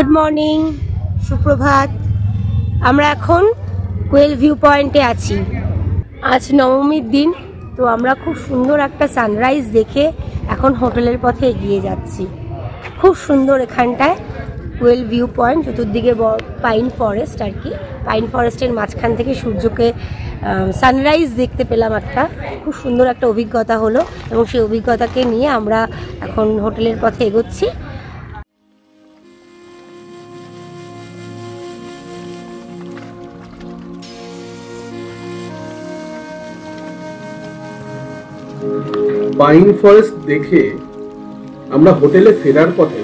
Good morning, সুপ্রভাত। আমরা এখন কোয়েল ভিউ পয়েন্টে আছি। আজ নবমীর দিন, তো আমরা খুব সুন্দর একটা সানরাইজ দেখে এখন হোটেলের পথে এগিয়ে যাচ্ছি। খুব সুন্দর এখানটায় কোয়েল ভিউ পয়েন্ট, চতুর্দিকে পাইন ফরেস্ট আর কি। পাইন ফরেস্টের মাঝখান থেকে সূর্যকে সানরাইজ দেখতে পেলাম। একটা খুব সুন্দর একটা অভিজ্ঞতা হলো এবং সেই অভিজ্ঞতাকে নিয়ে আমরা এখন হোটেলের পথে এগোচ্ছি। পাইন ফরেস্ট দেখে আমরা হোটেলে ফেরার পথে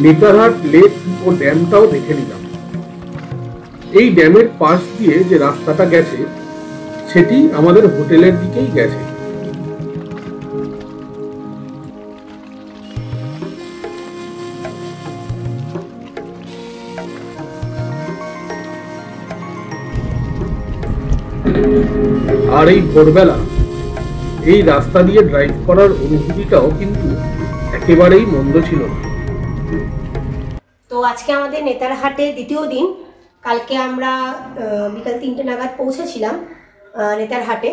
নেতারহাট লেক ও ড্যামটাও দেখে নিলাম। এই ড্যামের পাশ দিয়ে যে রাস্তাটা গেছে সেটি আমাদের হোটেলের দিকেই গেছে। আর এই ভোরবেলা এই রাস্তা দিয়ে ড্রাইভ করার অনুভূতিটাও কিন্তু একেবারেই মন্দ ছিল না। তো আজকে আমাদের নেতারহাটে দ্বিতীয় দিন। কালকে আমরা বিকাল 3টে নাগাদ পৌঁছেছিলাম নেতারহাটে।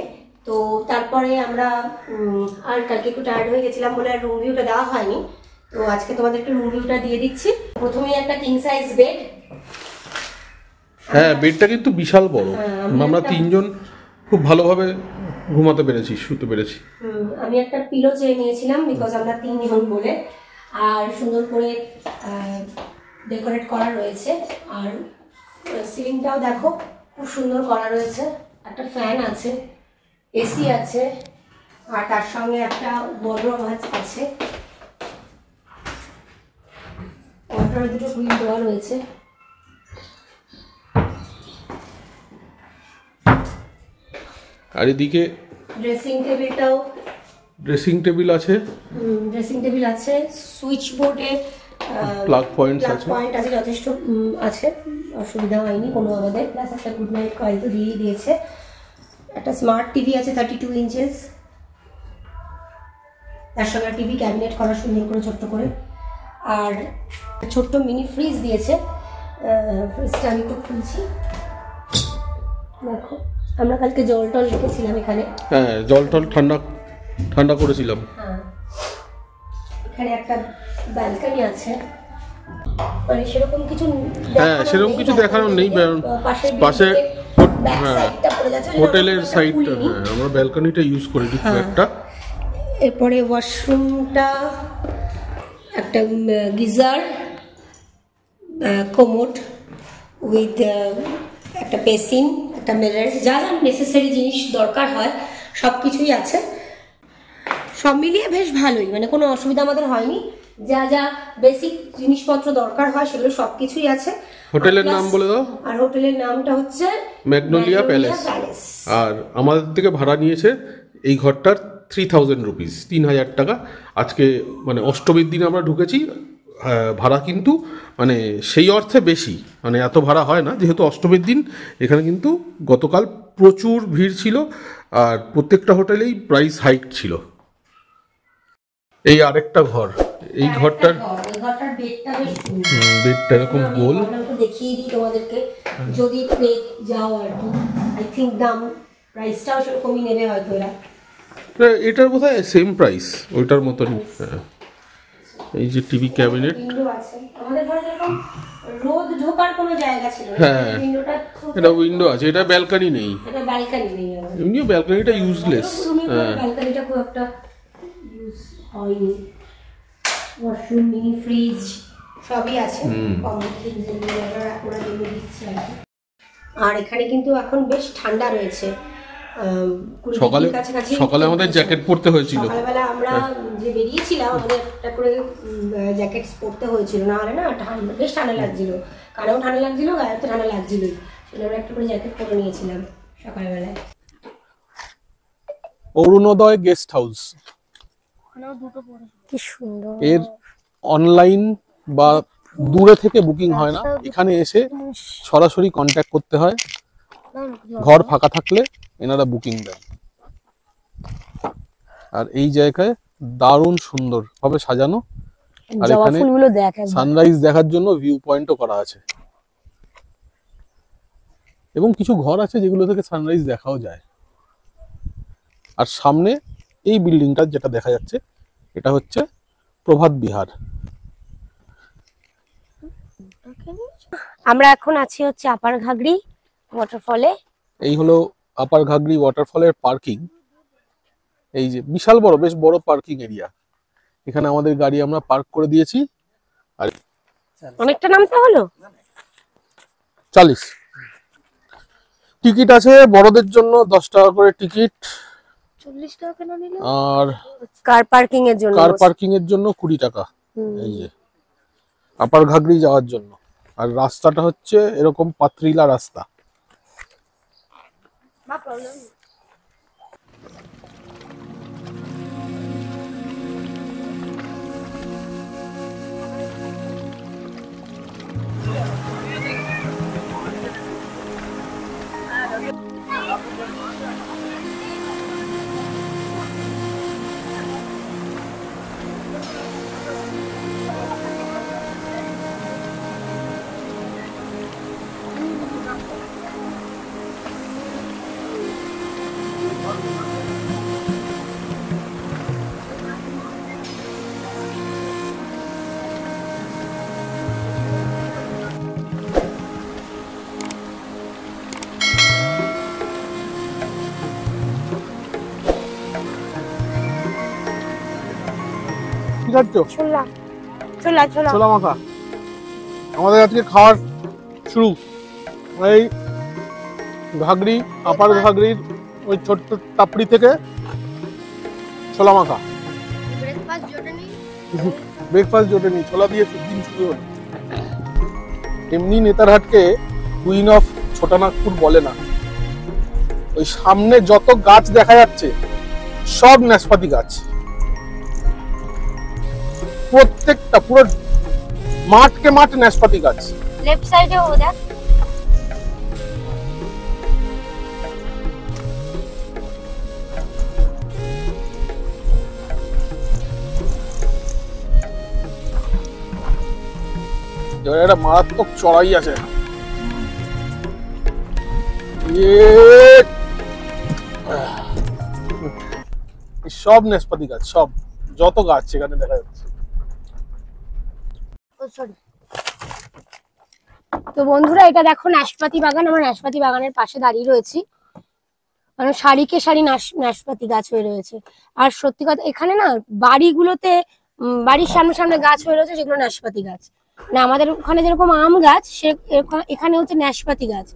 তো তারপরে আমরা আর কালকে একটু টায়ার্ড হয়ে গেছিলাম বলে আর রুম ভিউটা দেওয়া হয়নি। তো আজকে তোমাদেরকে রুম ভিউটা দিয়ে দিচ্ছি। প্রথমেই একটা কিং সাইজ বেড। হ্যাঁ, বেডটা কিন্তু বিশাল বড়। আমরা তিনজন খুব ভালোভাবে ঘুমাতে পেরেছি, শুতে পেরেছি। আমি একটা পিলো চেয়ে নিয়েছিলাম বিকজ আমরা 3 জন বলে। আর সুন্দর করে ডেকোরেট করা রয়েছে। আর সিলিংটাও দেখো খুব সুন্দর করা রয়েছে। একটা ফ্যান আছে, এসি আছে, আর তার সঙ্গে একটা ওয়ার্ডরোব আছে। ওয়ার্ডরোবে দুটো হুইল দেওয়া রয়েছে। আর এদিকে ড্রেসিং টেবিল আছে। সুইচ বোর্ডে প্লাগ পয়েন্ট আছে, যথেষ্ট আছে, অসুবিধা হয়নি কোনো আমাদের। প্লাস একটা গুড নাইট কয়েল তো দিয়েই দিয়েছে। একটা স্মার্ট টিভি আছে 32 ইঞ্চেস, তার সঙ্গে টিভি ক্যাবিনেট করা সুন্দর করে ছোট্ট করে। আর ছোট্ট মিনি ফ্রিজ দিয়েছে। ফ্রিজটা আমি একটু খুলছি, দেখো। আমরা কালকে জল টল রেখেছিলাম এখানে। হ্যাঁ, জল টল ঠান্ডা করেছিলাম। হ্যাঁ, এখানে একটা ব্যালকনি আছে। মানে সেরকম কিছু দেখানোর নেই। পাশে হোটেলের সাইডটা, হ্যাঁ, আমরা ব্যালকনিটা ইউজ করি খুব একটা। এরপরে ওয়াশরুমটা, একটা গিজার, কোমোড উইথ একটা বেসিন, একটা মিরর, যা যা নেসেসারি জিনিস দরকার হয় সব কিছুই আছে। সব মিলিয়ে বেশ ভালোই, মানে কোনো অসুবিধা আমাদের হয়নি। যা যা বেসিক জিনিসপত্র দরকার হয় সেগুলো সব কিছুই আছে। হোটেলের নাম বলে দাও। আর হোটেলের নামটা হচ্ছে ম্যাগনোলিয়া প্যালেস। আর আমাদের থেকে ভাড়া নিয়েছে এই ঘরটার 3000 রুপিস, 3000 টাকা। আজকে মানে অষ্টমীর দিন আমরা ঢুকেছি। ভাড়া কিন্তু মানে সেই অর্থে বেশি, মানে এত ভাড়া হয় না যেহেতু অষ্টমীর দিন। এখানে কিন্তু গতকাল প্রচুর ভিড় ছিল আর প্রত্যেকটা হোটেলেই প্রাইস হাইক ছিল। এই আরেকটা ঘর, এই ঘরটার বেডটা এরকম গোল। দেখিয়ে দিই তোমাদেরকে, যদি যাও আর কি। আই থিঙ্ক দাম প্রাইসটাও সেরকমই নেবে হয়তো এরা। এটার বোধহয় সেম প্রাইস, ওইটার মতনই। হ্যাঁ, এই যে টিভি ক্যাবিনেট, আমাদের ঘরে যেরকম রোদ ঢোকার কোনো জায়গা ছিল না। হ্যাঁ, এটা উইন্ডো আছে, এটা ব্যালকনি নেই। এমনিও ব্যালকনিটা ইউজলেস। হ্যাঁ, ব্যালকনিটা খুব একটা ইউজ হয়নি। ওয়াশরুম, মিনি ফ্রিজ সবই আছে। আর এখানে কিন্তু এখন বেশ ঠান্ডা রয়েছে। সকালে আমাদের জ্যাকেট পরতে হয়েছিল। সকালবেলা আমরা যে বেরিয়েছিলাম আমাদের একটা করে জ্যাকেট পরতে হয়েছিল, না হলে না বেশ ঠান্ডা লাগছিল। কানেও ঠান্ডা লাগছিল, গায়ে তো ঠান্ডা লাগছিলই। সেটা আমরা একটা করে জ্যাকেট পরে নিয়েছিলাম সকালবেলায়। অরুণোদয় গেস্ট হাউস, কি সুন্দর। এর অনলাইন বা দূরে থেকে বুকিং হয় না, এখানে এসে সরাসরি কন্ট্যাক্ট করতে হয়। ঘর ফাঁকা থাকলে এনারা বুকিং দেন। আর এই জায়গায় দারুণ সুন্দর ভাবে সাজানো। আর জবা এখানে ফুলগুলো দেখ সানরাইজ দেখার জন্য ভিউ পয়েন্টও করা আছে, এবং কিছু ঘর আছে যেগুলো থেকে সানরাইজ দেখাও যায়। আর সামনে এই বিল্ডিংটা যেটা দেখা যাচ্ছে, এটা হচ্ছে প্রভাত বিহার। আমরা এখন আছি হচ্ছে আপার ঘাগরি ওয়াটারফলে। এই হলো আপার ঘাগরি ওয়াটারফলের পার্কিং। এই যে বিশাল বড়, বেশ বড় পার্কিং এরিয়া। এখানে আমাদের গাড়ি আমরা পার্ক করে দিয়েছি। আর অনেকটা নামতে হলো। 40 টিকিট আছে, বড়দের জন্য 10 টাকা করে টিকিট, 40 টাকা কেন নিল? আর কার পার্কিং এর জন্য, কার পার্কিং এর জন্য 20 টাকা। এই যে আপার ঘাগরি যাওয়ার জন্য। আর রাস্তাটা হচ্ছে এরকম পাতরিলা রাস্তা। কি খাচ্ছ? ছোলা ছোলা ছোলা ছোলা মাখা। আমাদের আজকে খাওয়ার শুরু এই ঘাগরি, আপার ঘাগরির ওই ছোট্ট টাপড়ি থেকে ছোলা মাখা। ব্রেকফাস্ট জোটে নি, ছোলা দিয়ে দিন শুরু হলো। এমনি নেতারহাটকে কুইন অফ ছোটানাগপুর বলে না। ওই সামনে যত গাছ দেখা যাচ্ছে সব নাশপাতি গাছ, প্রত্যেকটা পুরো মাঠকে মাঠ নাশপাতি গাছ। লেফট সাইডে ও দেখ, একটা মারাত্মক চড়াই আছে। সব নাশপাতি গাছ, সব যত গাছ সেখানে দেখা যাচ্ছে। তো বন্ধুরা এটা দেখো নাশপাতি বাগান। আমরা নাশপাতি বাগানের পাশে দাঁড়িয়ে রয়েছি, মানে সারিকে সারি নাশপাতি গাছ হয়ে রয়েছে। আর সত্যি কথা এখানে না বাড়িগুলোতে, বাড়ির সামনে সামনে গাছ হয়ে রয়েছে যেগুলো নাশপাতি গাছ না। আমাদের ওখানে যেরকম আম গাছ, সে এখানে হচ্ছে নাশপাতি গাছ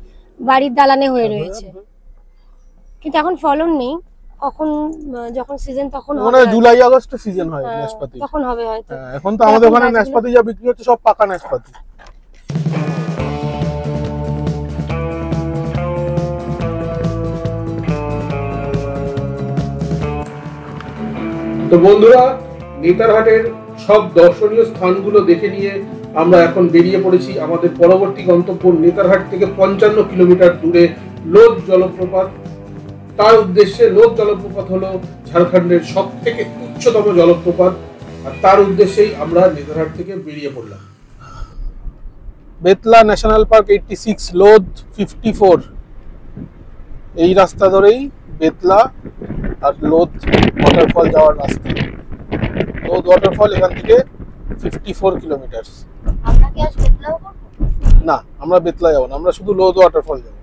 বাড়ির দালানে হয়ে রয়েছে, কিন্তু এখন ফলন নেই। কখন যখন সিজন তখন মানে জুলাই আগস্ট সিজন হয় নাশপাতি, তখন হবে হয়তো। এখন তো আমাদের ওখানে নাশপাতি যা বিক্রি হচ্ছে সব পাকা নাশপাতি। তো বন্ধুরা, নেতারহাটের সব দর্শনীয় স্থানগুলো দেখে নিয়ে আমরা এখন বেরিয়ে পড়েছি আমাদের পরবর্তী গন্তব্য নেতারহাট থেকে 55 কিলোমিটার দূরে লোদ জলপ্রপাত। তার উদ্দেশ্যে লোদ জলপ্রপাত হলো ঝাড়খণ্ডের সব থেকে উচ্চতম জলপ্রপাত, আর তার উদ্দেশ্যেই আমরা নেতারহাট থেকে বেরিয়ে পড়লাম। বেতলা ন্যাশনাল পার্ক 86, লোদ 54, এই রাস্তা ধরেই বেতলা আর লোদ ওয়াটারফল যাওয়ার রাস্তা। লোদ ওয়াটারফল এখান থেকে 54 কিলোমিটার। আমরা কি আজ বেতলাও করব? না, আমরা বেতলা যাব না, আমরা শুধু লোদ ওয়াটারফল যাব।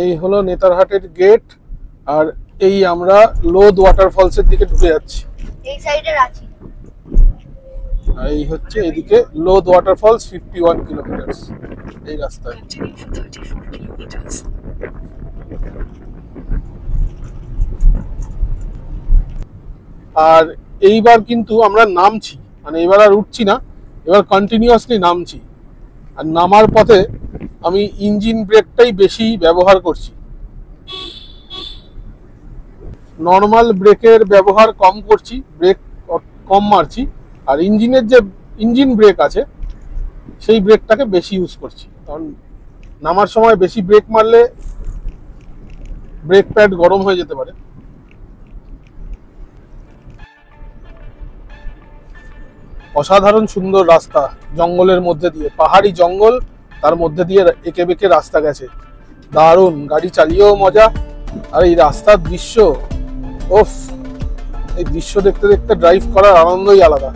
এই হলো নেতারহাটের গেট, আর এই আমরা লোদ ওয়াটারফলসের দিকে ঢুকে যাচ্ছি। এই সাইডে আছি। এই হচ্ছে এদিকে লোদ ওয়াটারফলস 51 কিলোমিটার এই রাস্তায়। আর এইবার কিন্তু আমরা নামছি, মানে এবার আর উঠছি না, এবার কন্টিনিউয়াসলি নামছি। আর নামার পথে আমি ইঞ্জিন ব্রেকটাই বেশি ব্যবহার করছি, নর্মাল ব্রেকের ব্যবহার কম করছি, ব্রেক কম মারছি। আর ইঞ্জিনের যে ইঞ্জিন ব্রেক আছে সেই ব্রেকটাকে বেশি ইউজ করছি, কারণ নামার সময় বেশি ব্রেক মারলে ব্রেক প্যাড গরম হয়ে যেতে পারে। অসাধারণ সুন্দর রাস্তা, জঙ্গলের মধ্যে দিয়ে, পাহাড়ি জঙ্গল, তার মধ্যে দিয়ে এঁকে বেঁকে রাস্তা গেছে। দারুণ, গাড়ি চালিয়েও মজা। আর এই রাস্তার দৃশ্য, ওফ, এই দৃশ্য দেখতে দেখতে ড্রাইভ করার আনন্দই আলাদা।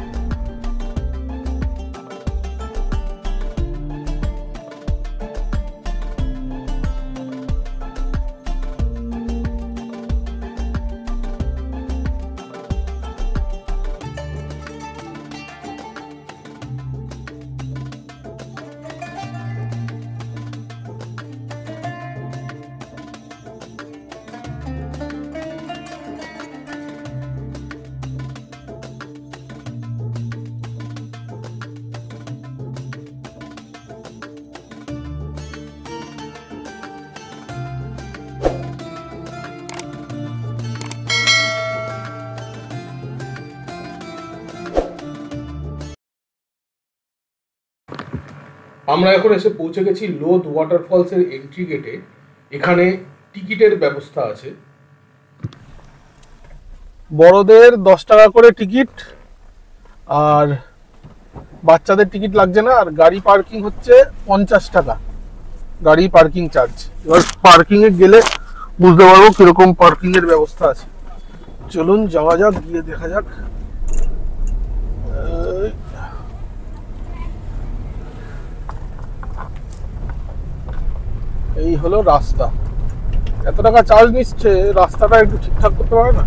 আমরা এখন এসে পৌঁছে গেছি লোধ ওয়াটারফলসের এন্ট্রি গেটে। এখানে টিকিটের ব্যবস্থা আছে। বড়দের 10 টাকা করে টিকিট, আর বাচ্চাদের টিকিট লাগছে না। আর গাড়ি পার্কিং হচ্ছে 50 টাকা, গাড়ি পার্কিং চার্জ। এবার পার্কিং এ গেলে বুঝতে পারবো কিরকম পার্কিং এর ব্যবস্থা আছে। চলুন যাওয়া যাক, গিয়ে দেখা যাক। এই হলো রাস্তা। এত টাকা চার্জ নিচ্ছে, রাস্তাটা একটু ঠিকঠাক করতে পারে না?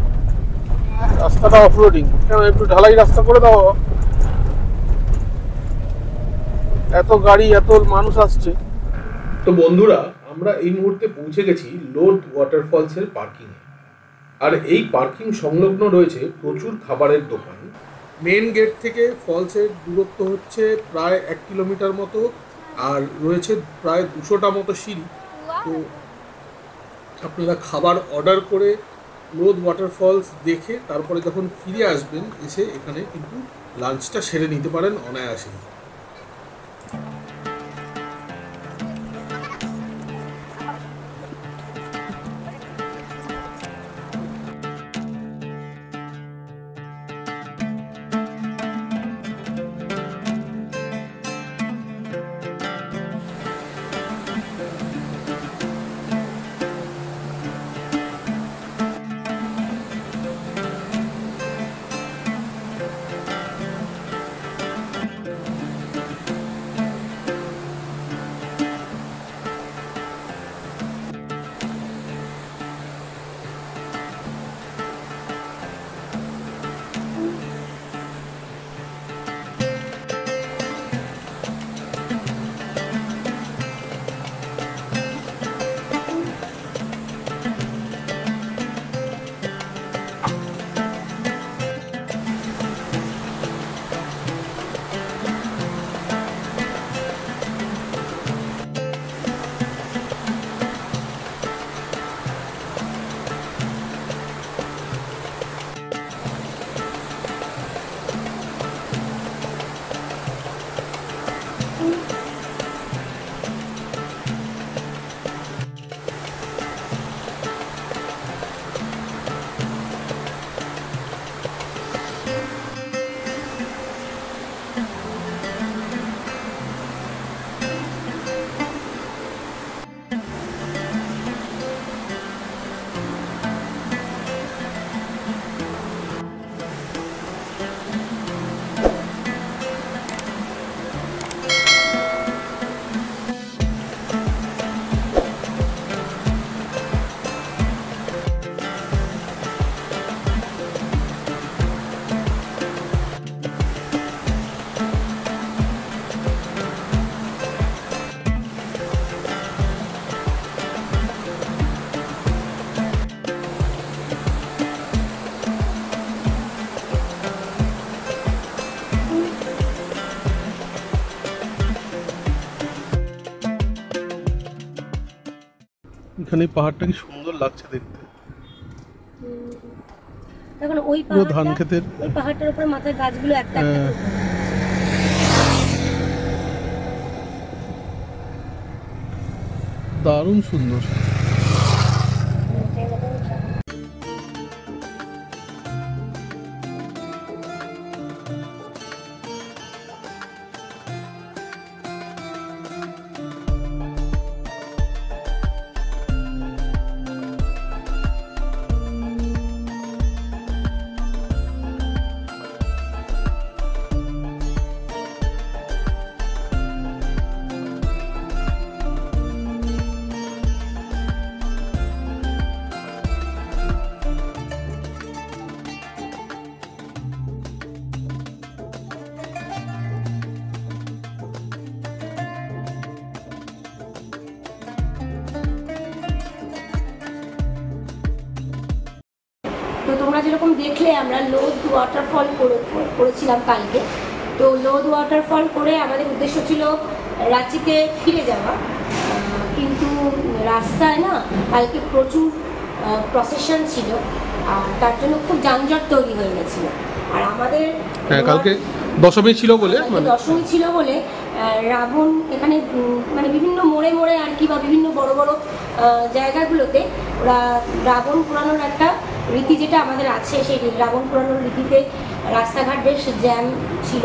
রাস্তাটা অফরোডিং, কেন একটু ঢালাই রাস্তা করে দাও। এত গাড়ি, এত মানুষ আসছে। তো বন্ধুরা, আমরা এই মুহূর্তে পৌঁছে গেছি লোধ ওয়াটারফলসের পার্কিং এ। আর এই পার্কিং সংলগ্ন রয়েছে প্রচুর খাবারের দোকান। মেন গেট থেকে ফলসের দূরত্ব হচ্ছে প্রায় 1 কিলোমিটার মতো, আর রয়েছে প্রায় 200টা মতো সিঁড়ি। তো আপনারা খাবার অর্ডার করে লোধ ওয়াটারফলস দেখে তারপরে যখন ফিরে আসবেন, এসে এখানে কিন্তু লাঞ্চটা সেরে নিতে পারেন অনায়াসে। এখানে পাহাড়টা কি সুন্দর লাগছে দেখতে। দেখুন ওই পুরো ধান ক্ষেতের, ওই পাহাড়টার উপরে মাথায় গাছগুলো একটা একটা করে। দারুণ সুন্দর। যেরকম দেখলে আমরা লোদ ওয়াটারফল করেছিলাম কালকে। তো লোদ ওয়াটারফল করে আমাদের উদ্দেশ্য ছিল রাঁচিতে ফিরে যাওয়া, কিন্তু রাস্তায় না কালকে প্রচুর প্রসেশন ছিল আর তার জন্য খুব যানজট তৈরি হয়ে গেছিলো। আর আমাদের কালকে দশমী ছিল বলে রাবণ এখানে মানে বিভিন্ন মোড়ে মোড়ে আর কি বা বিভিন্ন বড় বড় জায়গাগুলোতে ওরা রাবণ পোড়ানোর একটা রীতি যেটা আমাদের আছে, সেই রাবণ পোড়ানোর রীতিতে রাস্তাঘাট বেশ জ্যাম ছিল।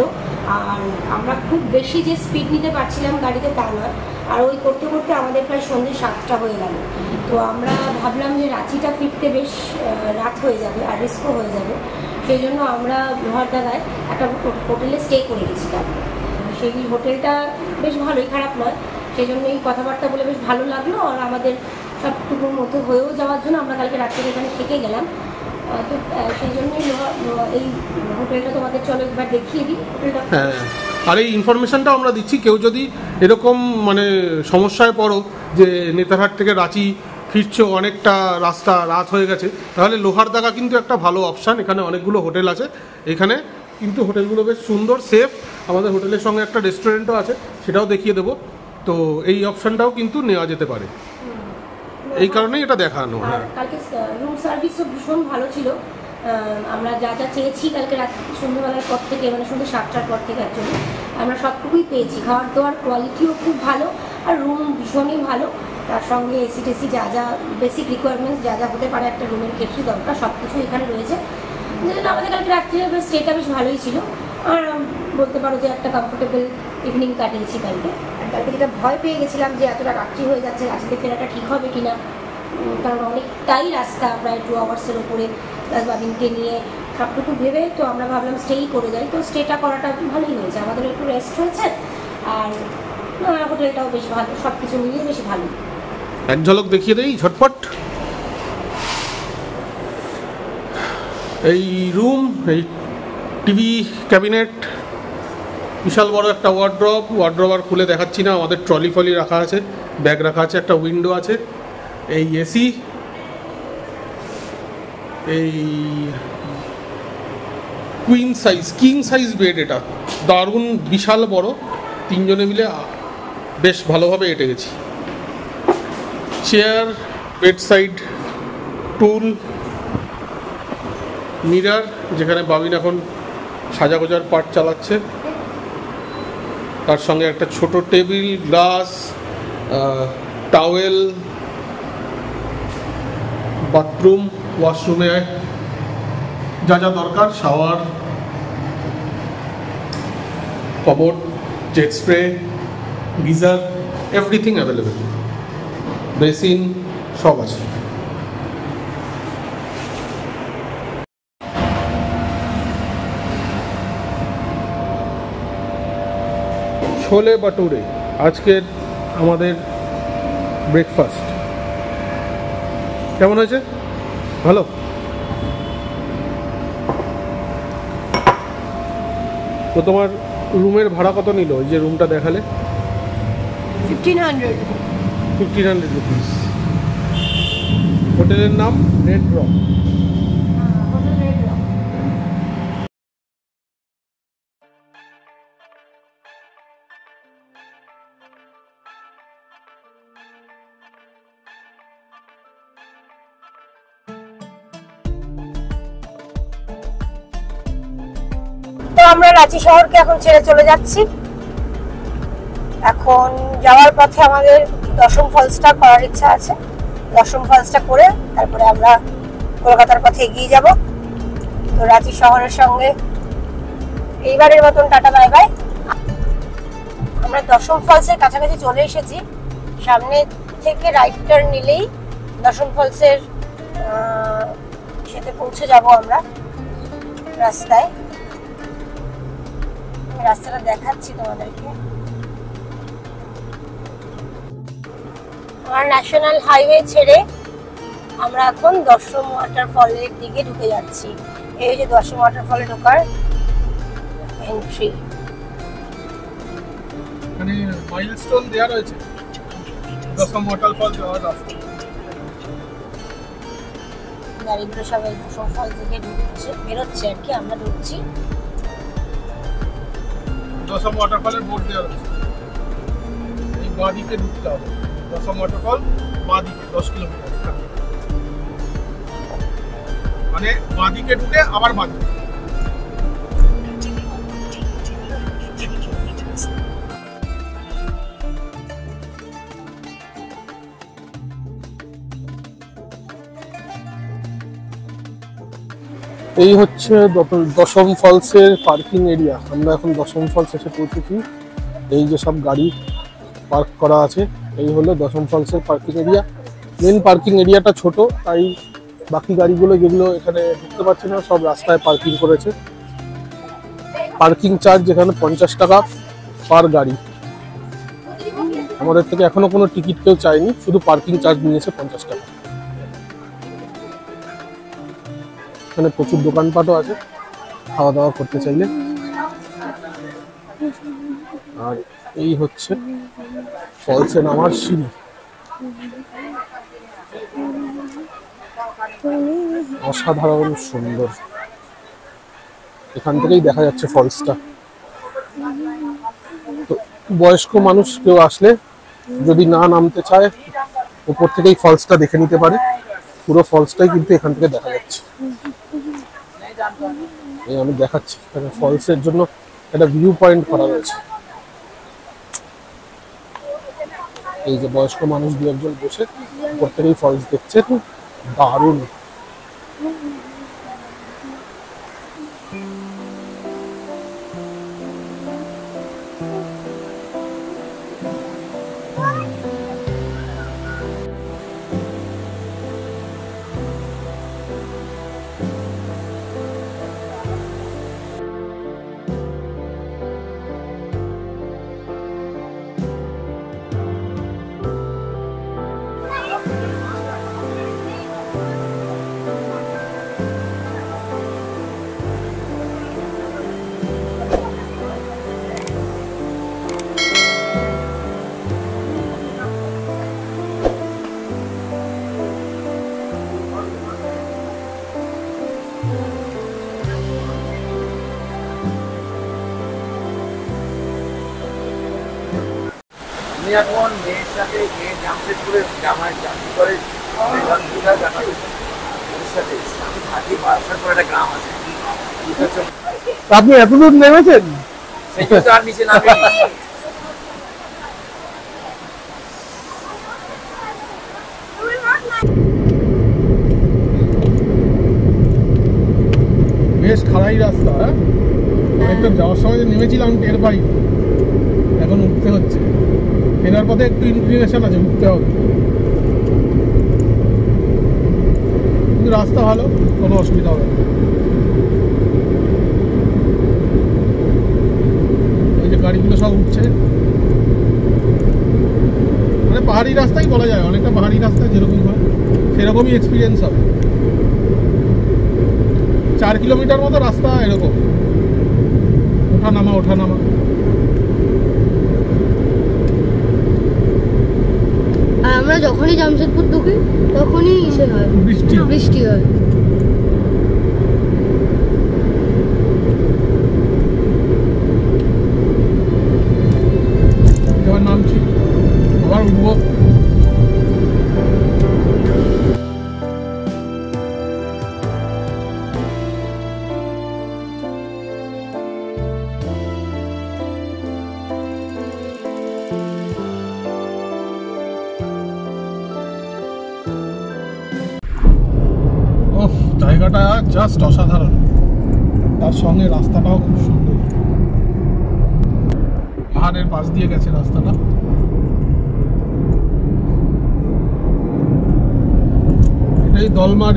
আর আমরা খুব বেশি যে স্পিড নিতে পারছিলাম গাড়িতে তা নয়, আর ওই করতে করতে আমাদের প্রায় সন্ধ্যে 7টা হয়ে গেল। তো আমরা ভাবলাম যে রাঁচিটা ফিরতে বেশ রাত হয়ে যাবে আর রিস্কও হয়ে যাবে, সেই জন্য আমরা লোহারডাঙ্গায় একটা হোটেলে স্টে করে গেছিলাম। সেই হোটেলটা বেশ ভালোই, খারাপ নয়, সেই জন্য এই কথাবার্তা বলে বেশ ভালো লাগলো। আর আমাদের সবটুকুর মধ্যে হয়েও যাওয়ার জন্য আমরা কালকে রাত্রে এখানে থেকে গেলাম। তো সেই জন্যই এই হোটেলটা তোমাদের চলো একবার দেখিয়ে দিই হোটেলটা। হ্যাঁ, আর এই ইনফরমেশনটা আমরা দিচ্ছি, কেউ যদি এরকম মানে সমস্যায় পড়ো যে নেতারহাট থেকে রাঁচি ফিরছো, অনেকটা রাস্তা রাত হয়ে গেছে, তাহলে লোহারডাঙ্গা কিন্তু একটা ভালো অপশান। এখানে অনেকগুলো হোটেল আছে, এখানে কিন্তু হোটেলগুলো বেশ সুন্দর, সেফ। আমাদের হোটেলের সঙ্গে একটা রেস্টুরেন্টও আছে, সেটাও দেখিয়ে দেবো। তো এই অপশানটাও কিন্তু নেওয়া যেতে পারে, এই কারণেই এটা দেখানো। আর কালকে রুম সার্ভিসও ভীষণ ভালো ছিল। আমরা যা যা চেয়েছি কালকে রাত সন্ধ্যেবেলার পর থেকে, মানে সন্ধ্যে 7টার পর থেকে অ্যাকচুয়ালি আমরা সবটুকুই পেয়েছি। খাওয়ার দাওয়ার কোয়ালিটিও খুব ভালো আর রুম ভীষণই ভালো। তার সঙ্গে এসি টেসি যা যা বেসিক রিকোয়ারমেন্টস যা যা হতে পারে একটা রুমের ক্ষেত্রে দরকার, সব কিছু এখানে রয়েছে। যে জন্য আমাদের কালকে রাত্রে স্টেটা বেশ ভালোই ছিল। আর বলতে পারো যে একটা কমফোর্টেবল ইভিনিং কাটিয়েছি কালকে। আর কালকে যেটা ভয় পেয়ে গেছিলাম যে এতটা রাত্রি হয়ে যাচ্ছে, রাত্রিতে ফেরাটা ঠিক হবে কিনা, কারণ অনেকটাই রাস্তা, প্রায় 2 আওয়ার্সের ওপরে প্লাস বাবিনকে নিয়ে সবটুকু ভেবে তো আমরা ভাবলাম স্টেই করে যাই। তো স্টেটা করাটা ভালোই হয়েছে, আমাদের একটু রেস্ট হয়েছে আর হোটেলটাও বেশ ভালো, সব কিছু মিলিয়ে বেশ ভালো। এক ঝলক দেখিয়ে দেই ঝটপট। এই রুম, এই টিভি ক্যাবিনেট, বিশাল বড় একটা ওয়ার্ড্রপ আর খুলে দেখাচ্ছি না, আমাদের ট্রলি ফলি রাখা আছে, ব্যাগ রাখা আছে, একটা উইন্ডো আছে, এই এসি, এই কিং সাইজ বেড, এটা দারুণ বিশাল বড়, 3 জনে মিলে বেশ ভালোভাবে এঁটে গেছি। চেয়ার, বেড সাইড টুল, মিরার, যেখানে বাবিন এখন সাজাগোজার পার্ট চালাচ্ছে, তার সঙ্গে একটা ছোট টেবিল, গ্লাস, টাওয়েল, বাথরুম, ওয়াশরুমে যা যা দরকার, shower, commode, jet spray, geyser, everything available, basin সব আছে। ছোলে বাটুরে আজকের আমাদের ব্রেকফাস্ট। কেমন হয়েছে? ভালো। তো তোমার রুমের ভাড়া কত নিল? ওই যে রুমটা দেখালে 1500 রুপিস। হোটেলের নাম রেড রক। তো আমরা রাঁচি শহরকে এখন ছেড়ে চলে যাচ্ছি। এখন যাওয়ার পথে আমাদের দশম ফলসটা করার ইচ্ছা আছে। দশম ফলসটা করে তারপরে আমরা কলকাতার পথে এগিয়ে যাব। তো রাঁচি শহরের সঙ্গে এইবারের মতন টাটা বাই বাই। আমরা দশম ফলসের কাছাকাছি চলে এসেছি। সামনে থেকে রাইট টার্ন নিলেই দশম ফলসের সাথে পৌঁছে যাব আমরা রাস্তায়। রাস্তাটা দেখাচ্ছি তোমাদেরকে। আর ন্যাশনাল হাইওয়ে ছেড়ে আমরা এখন দশম ওয়াটারফলের দিকে ঢুকে যাচ্ছি। এই যে দশম ওয়াটারফলে ঢোকার এন্ট্রি। মানে মাইলস্টোন দেয়া রয়েছে দশম ওয়াটারফল যাওয়ার রাস্তা। গাড়িগুলো সবাই দশম ফল থেকে ঢুকছে, বেরোচ্ছে আর কি, আমরা ঢুকছি। দশম ওয়াটারফলের বোর্ড দেওয়া রয়েছে, এই বাঁদিকে ঢুকতে হবে। দশম ওয়াটারফল বাঁদিকে 10 কিলোমিটার, মানে বাঁদিকে ঢুকে আবার বাঁদিকে। এই হচ্ছে দশম ফলসের পার্কিং এরিয়া। আমরা এখন দশম ফলস এসে পৌঁছেছি। এই যে সব গাড়ি পার্ক করা আছে, এই হলো দশম ফলসের পার্কিং এরিয়া। মেন পার্কিং এরিয়াটা ছোট, তাই বাকি গাড়িগুলো যেগুলো এখানে ঢুকতে পারছে না সব রাস্তায় পার্কিং করেছে। পার্কিং চার্জ এখানে 50 টাকা পার গাড়ি। আমাদের থেকে এখনো কোনো টিকিট কেউ চায়নি, শুধু পার্কিং চার্জ নিয়েছে 50 টাকা। এখানে প্রচুর দোকানপাটও আছে খাওয়া দাওয়া করতে চাইলে। আর এই হচ্ছে ফলসে নামার সিঁড়ি। অসাধারণ সুন্দর, এখান থেকেই দেখা যাচ্ছে ফলসটা। তো বয়স্ক মানুষ কেউ আসলে যদি না নামতে চায়, উপর থেকেই ফলসটা দেখে নিতে পারে। পুরো ফলসটাই কিন্তু এখান থেকে দেখা যাচ্ছে। এই আমি দেখাচ্ছি, এখানে ফলসের জন্য একটা ভিউ পয়েন্ট করা রয়েছে। এই যে বয়স্ক মানুষ দু একজন বসে উপর থেকেই ফলস দেখছে, দারুণ। আমি এখন মেয়ের সাথে মেয়ে জামশেদপুরে জামাই চাকরি করে সাথে আমি থাকি বারাসাত একটা গ্রাম আছে। আপনি এতদূর নেমেছেন? সেই জন্য আর নিচে নামি। বেশ খাড়াই রাস্তা, একদম যাওয়ার সময় যে নেমেছিলাম টের পাই, এখন উঠতে হচ্ছে। ফেরার পথে একটু ইনক্লিনেশন আছে, উঠতে হবে, কিন্তু রাস্তা ভালো, কোনো অসুবিধা হবে না। এই যে গাড়িগুলো সব উঠছে, মানে পাহাড়ি রাস্তাই বলা যায়, অনেকটা পাহাড়ি রাস্তা যেরকম হয় সেরকমই এক্সপিরিয়েন্স হবে। 4 কিলোমিটার মতো রাস্তা এরকম ওঠা নামা ওঠা নামা। আমরা যখনই জামশেদপুর ঢুকি তখনই ইসে হয়, বৃষ্টি হয়। এবার নামছি, আবার উঠবো। জায়গাটা জাস্ট অসাধারণ, তার সঙ্গে রাস্তাটাও খুব সুন্দর। পাহাড়ের পাশ দিয়ে গেছে রাস্তাটা। এটাই দলমা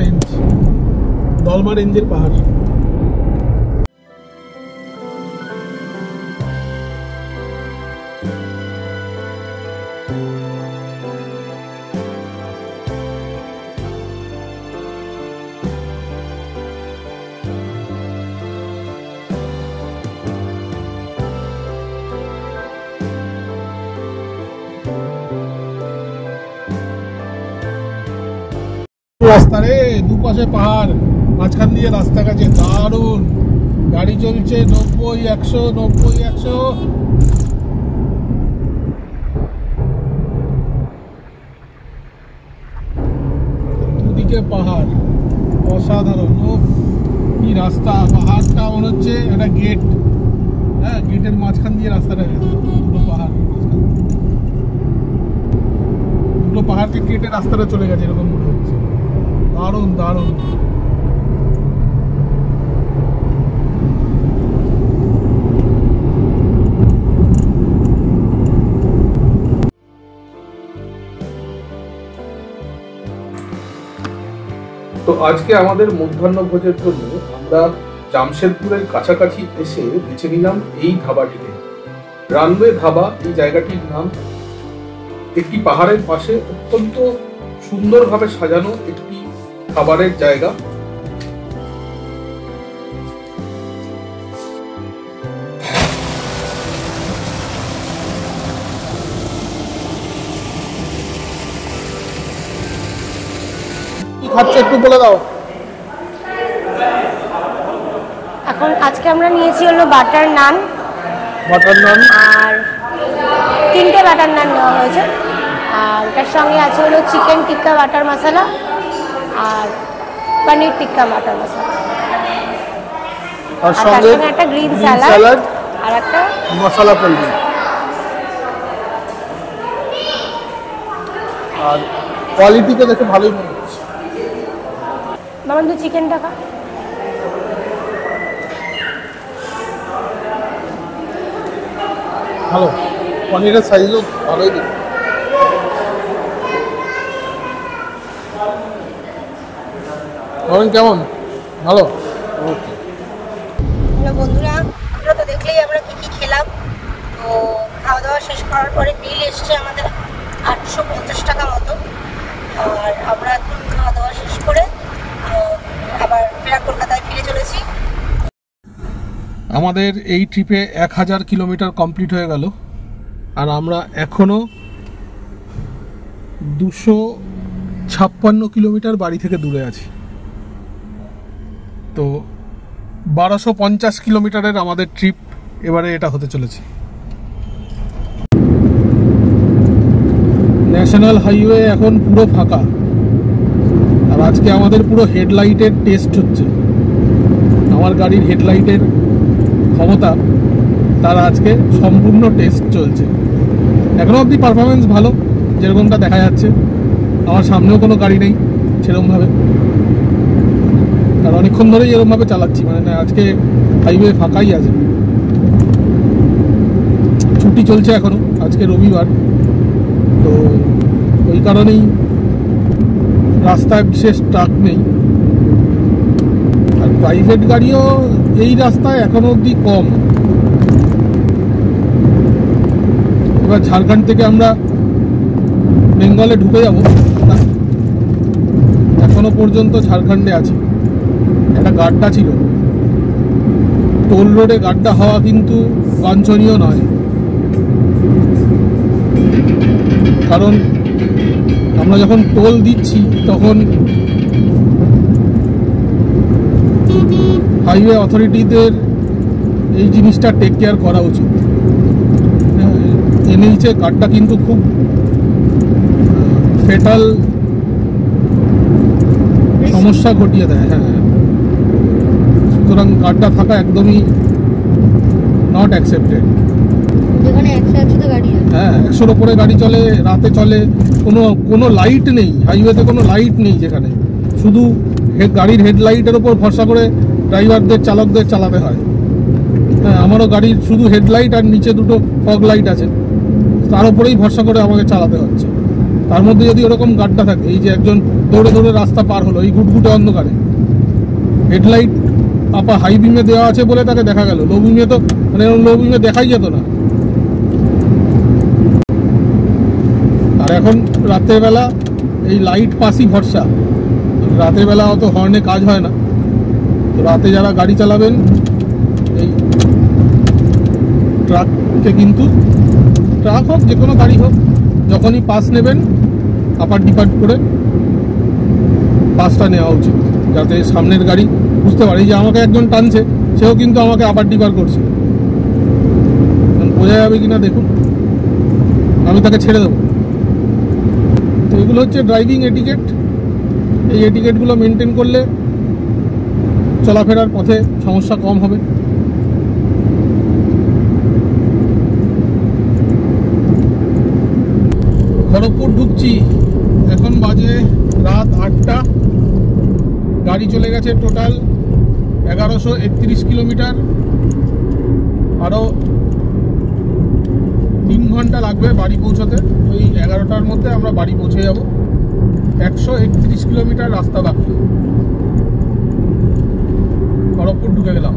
রেঞ্জের পাহাড়। রাস্তা রে, দুপাশে পাহাড়, মাঝখান দিয়ে রাস্তা গেছে, দারুণ। গাড়ি চলছে 90-100 দুদিকে পাহাড়, অসাধারণ। কি রাস্তা, পাহাড়টা মনে হচ্ছে একটা গেট। হ্যাঁ, গেটের মাঝখান দিয়ে রাস্তাটা গেছে, দুটো পাহাড় মাঝখান দিয়ে। দুটো পাহাড়কে কেটে রাস্তাটা চলে গেছে এরকম মনে হচ্ছে। দারুণ দারুণ। তো আজকে আমাদের মধ্যাহ্ন ভোজের জন্য আমরা জামশেদপুরের কাছাকাছি এসে বেছে নিলাম এই ধাবাটিকে। রানওয়ে ধাবা এই জায়গাটির নাম। একটি পাহাড়ের পাশে অত্যন্ত সুন্দরভাবে সাজানো একটি খাবারের জায়গা। কি খাচ্ছে একটু বলে দাও। এখন আজকে আমরা নিয়েছি হলো বাটার নান, বাটার নান আর 3টে বাটার নান নেওয়া হয়েছে। আর এটার সঙ্গে আছে হলো চিকেন টিক্কা বাটার মশলা আর পনির টিক্কা বাটার মশলা, আর আর তার সঙ্গে সঙ্গে একটা গ্রিন স্যালাড আর একটা মশলা পনির। আর কোয়ালিটিটা দেখে ভালোই মনে হচ্ছে। বাবান তো চিকেনটা খা। ভালো, পনিরের সাইজও ভালোই দেখি। কেমন? ভালো। হ্যালো বন্ধুরা, আমরা তো দেখলেই আমরা কি কি খেলাম। তো খাওয়া দাওয়া শেষ করার পরে বিল এসছে আমাদের 850 টাকা মতো। আর আমরা এখন খাওয়া দাওয়া শেষ করে আবার ফেরা কলকাতায় ফিরে চলেছি। আমাদের এই ট্রিপে 1000 কিলোমিটার কমপ্লিট হয়ে গেল, আর আমরা এখনো 256 কিলোমিটার বাড়ি থেকে দূরে আছি। তো 1250 কিলোমিটারের আমাদের ট্রিপ এবারে এটা হতে চলেছে। ন্যাশনাল হাইওয়ে এখন পুরো ফাঁকা, আর আজকে আমাদের পুরো হেডলাইটের টেস্ট হচ্ছে। আমার গাড়ির হেডলাইটের ক্ষমতা তার আজকে সম্পূর্ণ টেস্ট চলছে। এখনো অবধি পারফরমেন্স ভালো, যেরকমটা দেখা যাচ্ছে। আমার সামনেও কোনো গাড়ি নেই সেরকমভাবে, আর অনেকক্ষণ ধরেই এরকমভাবে চালাচ্ছি, মানে না আজকে হাইওয়ে ফাঁকাই আছে। ছুটি চলছে এখনো, আজকে রবিবার, তো ওই কারণেই রাস্তায় বিশেষ ট্রাক নেই। আর প্রাইভেট গাড়িও এই রাস্তায় এখনো অবধি কম। এবার ঝাড়খণ্ড থেকে আমরা বেঙ্গলে ঢুকে যাব, এখনো পর্যন্ত ঝাড়খণ্ডে আছি। একটা গাড্ডা ছিল, টোল রোডে গাড্ডা হওয়া কিন্তু বাঞ্ছনীয় নয়, কারণ আমরা যখন টোল দিচ্ছি তখন হাইওয়ে অথরিটিদের এই জিনিসটা টেক কেয়ার করা উচিত। এনএইচে গাড্ডা কিন্তু খুব ফেটাল সমস্যা ঘটিয়ে দেয়। হ্যাঁ, সুতরাং গাড্ডা থাকা একদমই নট অ্যাকসেপ্টেড। যেখানে 100 গাড়ি, হ্যাঁ 100-র উপরে গাড়ি চলে, রাতে চলে, কোনো লাইট নেই হাইওয়েতে, কোনো লাইট নেই, যেখানে শুধু গাড়ির হেডলাইটের ওপর ভরসা করে ড্রাইভারদের চালকদের চালাতে হয়। হ্যাঁ, আমারও গাড়ির শুধু হেডলাইট আর নিচে দুটো ফগ লাইট আছে, তার উপরেই ভরসা করে আমাকে চালাতে হচ্ছে। তার মধ্যে যদি ওরকম গাড্ডা থাকে, এই যে একজন দৌড়ে দৌড়ে রাস্তা পার হলো এই গুটগুটে অন্ধকারে, হেডলাইট আপা হাই বিমে দেওয়া আছে বলে তাকে দেখা গেল, লো বিমে তো মানে লো বিমে দেখাই যেত না। আর এখন রাতের বেলা এই লাইট পাসই ভরসা, রাতের বেলা অত হর্নে কাজ হয় না। তো রাতে যারা গাড়ি চালাবেন, এই ট্রাককে কিন্তু, ট্রাক হোক যে কোনো গাড়ি হোক, যখনই পাস নেবেন আপার ডিপার্ট করে পাসটা নেওয়া উচিত, যাতে সামনের গাড়ি বুঝতে পারে যে আমাকে একজন টানছে, সেও কিন্তু আমাকে আবার ডিপার করছে। বোঝা যাবে কিনা দেখুন, আমি তাকে ছেড়ে দেবো। তো এগুলো হচ্ছে ড্রাইভিং এটিকেট। এই এটিকেটগুলো মেনটেন করলে চলাফেরার পথে সমস্যা কম হবে। খড়গপুর ঢুকছি, এখন বাজে রাত 8টা। গাড়ি চলে গেছে টোটাল 1131 কিলোমিটার। আরও 3 ঘন্টা লাগবে বাড়ি পৌঁছতে। ওই 11টার মধ্যে আমরা বাড়ি পৌঁছে যাব। 131 কিলোমিটার রাস্তা বাকি। খড়গপুর ঢুকে গেলাম।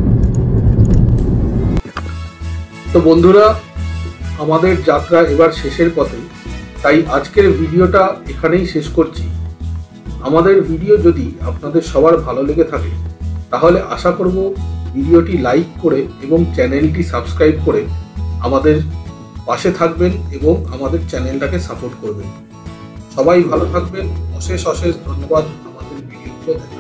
তো বন্ধুরা, আমাদের যাত্রা এবার শেষের পথে, তাই আজকের ভিডিওটা এখানেই শেষ করছি। আমাদের ভিডিও যদি আপনাদের সবার ভালো লেগে থাকে, তাহলে আশা করব ভিডিওটি লাইক করে এবং চ্যানেলটি সাবস্ক্রাইব করে আমাদের পাশে থাকবেন এবং আমাদের চ্যানেলটাকে সাপোর্ট করবেন। সবাই ভালো থাকবেন। অশেষ অশেষ ধন্যবাদ আমাদের ভিডিওগুলো দেখার জন্য।